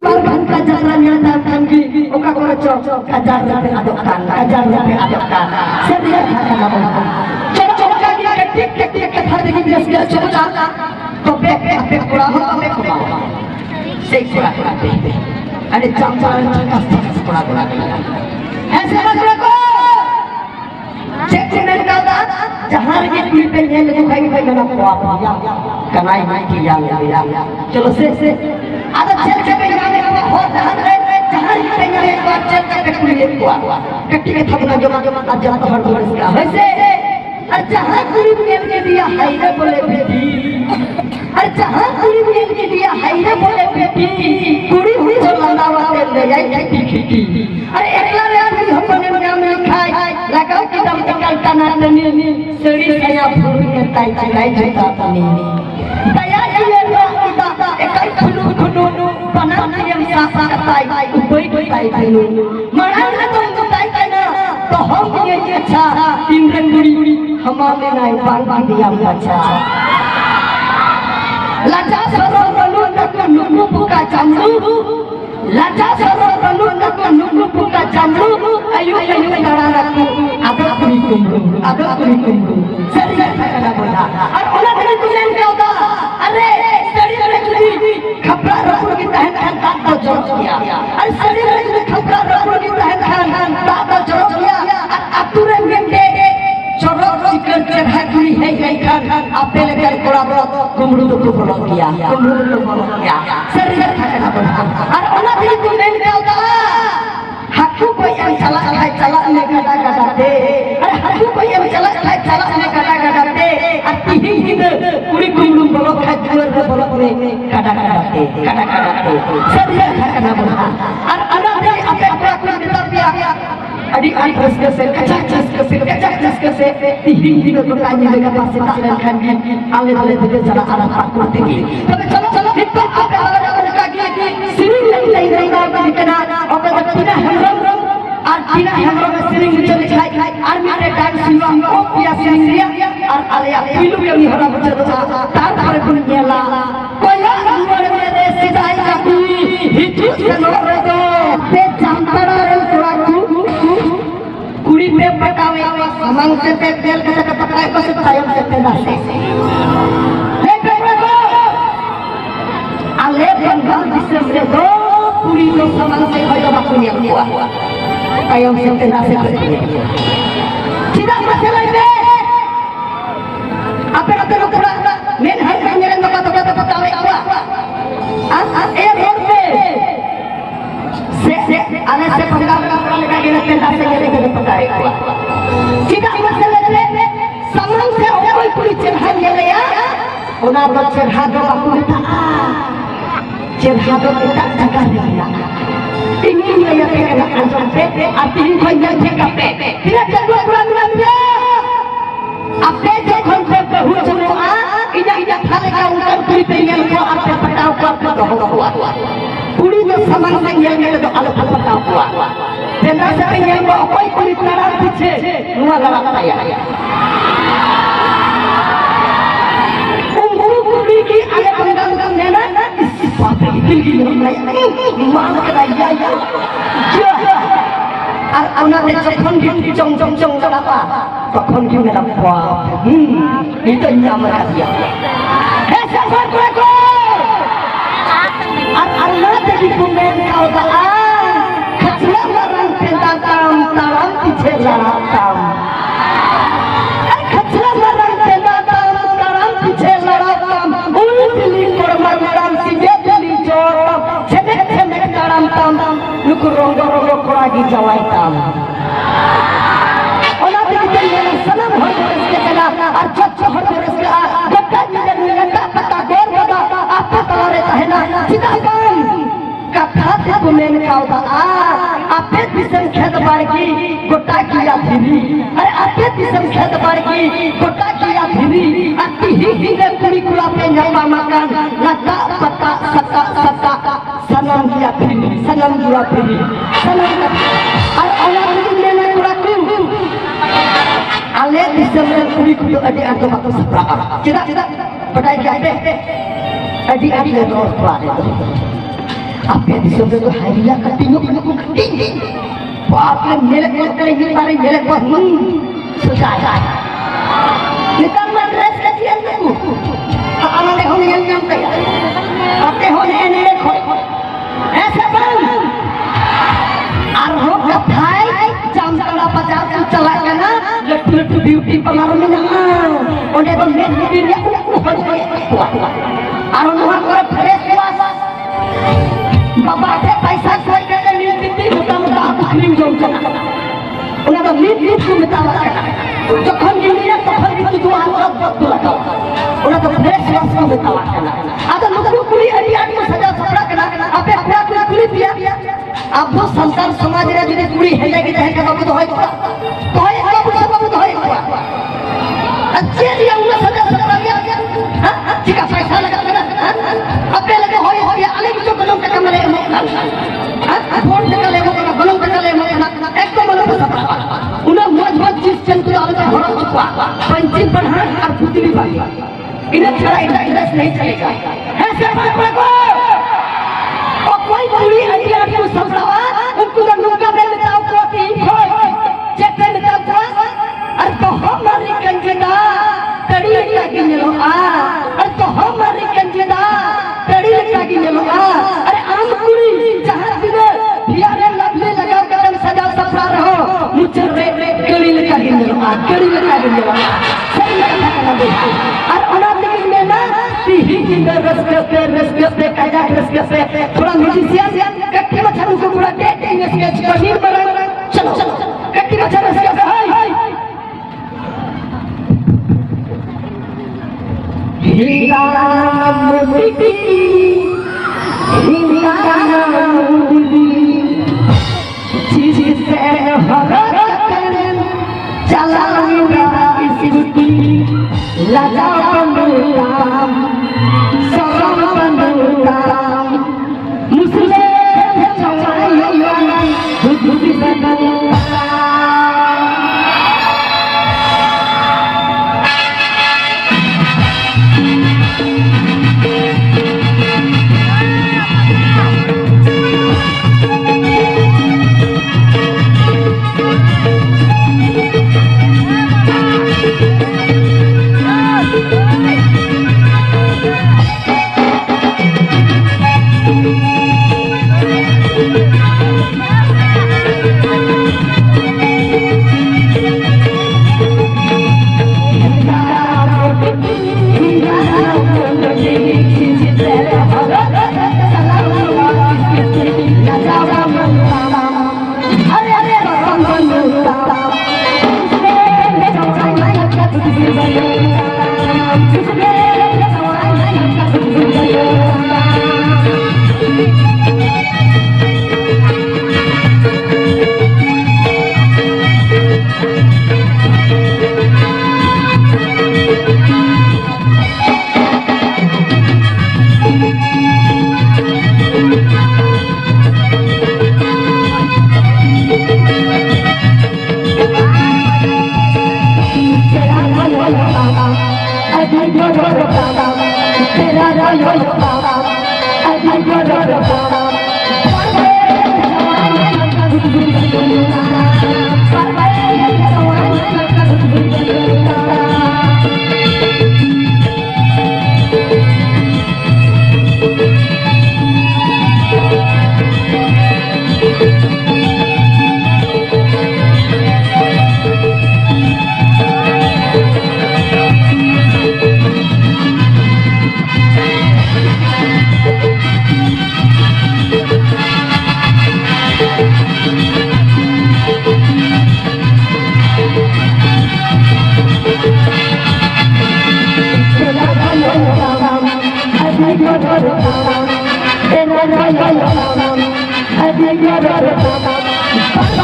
Korban kajarannya datang di oka korco kajaran adopkan setiap hari coba kali ketik hari ini dia coba topek apa kurang sekura ada jam-jam kurang cek kata जहाँ के कुड़ी पे ये लोग भाई गला खुआ कनाई माई की याद चलो से आधा चल के जाने का बहुत ध्यान रहे जहाँ के ये एक बार चल के कुड़ी ले खुआ कट्टी में थकना जमा आज जहाँ तो हर दूर इसका वैसे जहाँ कुड़ी में के दिया हाईवे बोले बेटी जहाँ कुड़ी में के दिया हाईवे बोले बेटी कुड़ी हुई जो लंदावा तेल ले जाए खिटी अरे एकला रे आदमी हमने में लिखा है लगाओ कि दम तकल तना ननी सड़ी saya burungnya tai cilai cerita tani saya dia kita ekai khunu panas yang sasa tai ubai tai khunu marang तो tai tai ना तो हम ये अच्छा तीन दिन बुरी हमारे ना पान दिया अच्छा लाजा सरो बनु नक नुनु पुका चामू लाजा सरो बनु नक नुनु पुका चामू ayo darahku ada kulikum seri kata bola और ओला दिन तुमने क्या होता अरे सरी रे तुझी खपरा रखो की तहन तात तो जोर किया अरे सरी रे तुझी खपरा रखो की तहन तात तो जोर किया अतुरे गेंडे चोरो चिकन के भागुरी है गई खान आपे लेकर कोड़ा कुमरू तो बोल किया सरी रे कता बोला और ओला दिन तुमने क्या होता हाथों को ये चला में गड़ा दे अरे हाथों को ये चला में गड़ा दे अति ही पूरी कुमलुम बोलो बोलो में गड़ा दे सभी खाना बोला और अना दे अपने अपने देता पिया अड़ी खस से कच्चा से ही को कानी लगा पास से तालन खान की आले दे चला करते की तब चलो हिप्पो का सिरिंग नहीं कना और तीना हमरम और तीना हमरम में सिरिंग चले खाई आर्मी रे डांस सिवा को पिया सिरिंग और आले पीलू भी हरा बच्चा तार पर कुन गेला कोया उमर में दे सिदाई का कुई हिचू से रे दो पे जामतरा रे तोरा कुड़ी में पकावे समंग से पे तेल के पकाए बस टाइम से पेला से ले पे आले बंगाल से दो पूरी तो समान से भयो बाकुnya kuah ayam setengah seperti tidak masalah ini apa kata dokter men harganya yang kata pegawai apa road पे से आने से पगला लगा के रखते हैं से लेके पकाए kuah tidak masalah ini समान से कोई पूरी चढ़ा लिया उना तो चढ़ा दो बाकुnya cerhado kita jaga dia ini yang kena anjong pe arti khonya jaga pe tidak jago bulan dia ape jo khon pe hu semua ija thale ka utar kuri pe yang ko ape patau ko kuri jo saman sang yang do alo patau ko tenda sa pe yang ko koi kuri tara piche nuwa gala saya kuri ki ale banggang nena tinggi mana kaya ya anak cokon di jong apa cokon di dalam kuah itu nyaman dia sahabat mereka anak jadi pemain kau taan kecil orang tentang talam kecil laram kecil orang tentang talam kecil laram pilih korban Cedek dalam tam, nukur rongo kuragi jawai tam. Orang kita yang senang harus kita, arjat harus kita. Kita tidak pata gor pada apa kalau retahena. Tidak kan? Kata pemain kau dah. Apa bisa kita bagi? Kota kia diri. Apa bisa kita bagi? Kota kia diri. Ati hingga kurikula penyapa makan. Lata pata sata. Sanam dia pilih. Allah ini yang kuraku. Allah bisa mencuri kudu adik atau waktu seberapa. Tidak. Pada adik-adik itu orang tua itu. आपके दिशा में तो हाइला cutting cutting बाप रे मेरे को करेंगे बारे मेरे को सोचा निकल मत ड्रेस कैसी है तू आना देखो ये काम कर आपके होने ने देखो ऐसा बन और हो भाई जाम तड़ा 50 चला के ना लट्टू ब्यूटी पार्लर में ना ओने तो मेन ने और वहां पर फ्रेश वास बाबा के पैसा कोई के लिए नीति मुता क्रीम जो चला उन्हें तो नीति को मिटावा जखन गिनिया तखन भी तू आंसर बद लगा उन्हें तो फ्रेश वास को मिटावा अब लोग पूरी हरियाणा में सजा सपड़ा करा अबे पूरा पूरी दिया अब वो संसार समाज रे যদি पूरी हेले की रहे का बाबू तो है बाबू तो है अच्छे दिया उन्हें सजा सपड़ा दिया हां ठीक है पैसा लगा अबे लगे हो या अलग जो गलों का कमरे में हां वोट निकाले वो गलों का कमरे में एक तो गलों का सपड़ा उन्हें मजबूत चीज चंद आगे हो चुका पंचिम प्रधान और पुतली वाली इन्हें छड़ा इधर नहीं चलेगा है सब को और कोई पूरी हरियाणा को समझावा उनको तो नुका में बताओ प्रोटीन चेक में बताओ और तो हमारी कंजदा कड़ी लगी लो और तो हमारी कंजदा कड़ी लगी लो अरे आम पूरी जहां दिने यारे लबले लगा कर सजा सपना रहो मुझे रे कड़ी लगी लो कड़ी लगी लो सही लगा दे और अनाथिक में ना ही की रस के काजा रस के थोड़ा म्यूजिशियन कट्टी मछा को पूरा डेटिंग स्केच कहीं पर चलो कट्टी मछा रस के हाय हीरा मोती हीरा मोती चीज से हरकत चला मेरा इसी लगा बंदूकाम सौरभ बंदूकाम मुझसे चौड़ाई खुद बंदूकाम I